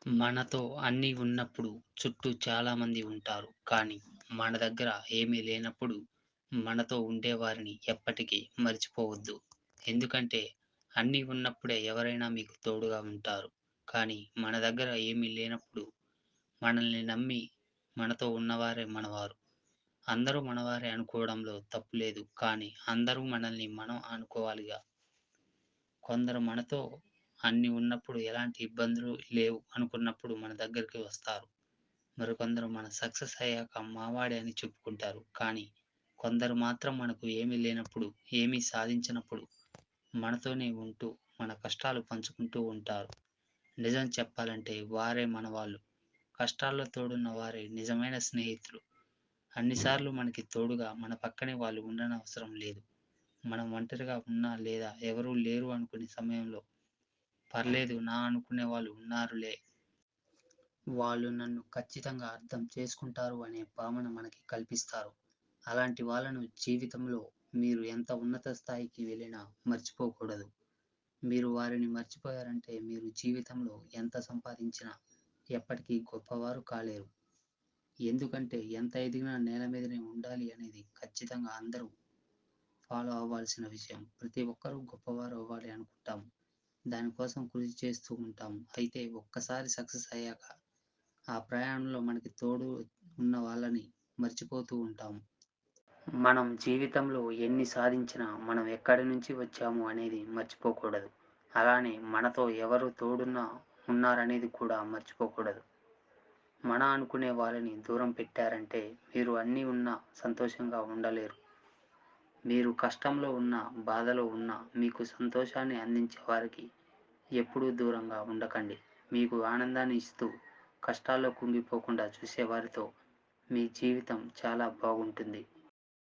మనతో అన్నీ ఉన్నప్పుడు చుట్టూ చాలామంది ఉంటారు. కానీ మన దగ్గర ఏమీ లేనప్పుడు మనతో ఉండేవారిని ఎప్పటికీ మర్చిపోవద్దు. ఎందుకంటే అన్నీ ఉన్నప్పుడే ఎవరైనా మీకు తోడుగా ఉంటారు. కానీ మన దగ్గర ఏమీ లేనప్పుడు మనల్ని నమ్మి మనతో ఉన్నవారే మనవారు. అందరూ మనవారే అనుకోవడంలో తప్పు లేదు. కానీ అందరూ మనల్ని మనం అనుకోవాలిగా. కొందరు మనతో అన్నీ ఉన్నప్పుడు ఎలాంటి ఇబ్బందులు లేవు అనుకున్నప్పుడు మన దగ్గరికి వస్తారు. మరికొందరు మన సక్సెస్ అయ్యాక మావాడే అని చెప్పుకుంటారు. కానీ కొందరు మాత్రం మనకు ఏమీ లేనప్పుడు, ఏమీ సాధించనప్పుడు మనతోనే ఉంటూ, మన కష్టాలు పంచుకుంటూ ఉంటారు. నిజం చెప్పాలంటే వారే మనవాళ్ళు. కష్టాల్లో తోడున్న వారే నిజమైన స్నేహితులు. అన్నిసార్లు మనకి తోడుగా మన పక్కనే వాళ్ళు ఉండనవసరం లేదు. మనం ఒంటరిగా ఉన్నా లేదా ఎవరూ లేరు అనుకునే సమయంలో పర్లేదు నా అనుకునే వాళ్ళు ఉన్నారులే. వాళ్ళు నన్ను ఖచ్చితంగా అర్థం చేసుకుంటారు అనే భావన మనకి కల్పిస్తారు. అలాంటి వాళ్ళను జీవితంలో మీరు ఎంత ఉన్నత స్థాయికి వెళ్ళినా మర్చిపోకూడదు. మీరు వారిని మర్చిపోయారంటే మీరు జీవితంలో ఎంత సంపాదించినా ఎప్పటికీ గొప్పవారు కాలేరు. ఎందుకంటే ఎంత ఎదిగినా నేల మీదనే ఉండాలి అనేది ఖచ్చితంగా అందరూ ఫాలో అవ్వాల్సిన విషయం. ప్రతి ఒక్కరూ గొప్పవారు అవ్వాలి అనుకుంటాం. దానికోసం కృషి చేస్తూ ఉంటాం. అయితే ఒక్కసారి సక్సెస్ అయ్యాక ఆ ప్రయాణంలో మనకి తోడు ఉన్న వాళ్ళని మర్చిపోతూ ఉంటాం. మనం జీవితంలో ఎన్ని సాధించినా మనం ఎక్కడి నుంచి వచ్చాము అనేది మర్చిపోకూడదు. అలానే మనతో ఎవరు ఉన్నారనేది కూడా మర్చిపోకూడదు. మన అనుకునే వాళ్ళని దూరం పెట్టారంటే మీరు అన్నీ ఉన్నా సంతోషంగా ఉండలేరు. మీరు కష్టంలో ఉన్నా, బాధలో ఉన్నా మీకు సంతోషాన్ని అందించే వారికి ఎప్పుడూ దూరంగా ఉండకండి. మీకు ఆనందాన్ని ఇస్తూ కష్టాల్లో కుంగిపోకుండా చూసేవారితో మీ జీవితం చాలా బాగుంటుంది.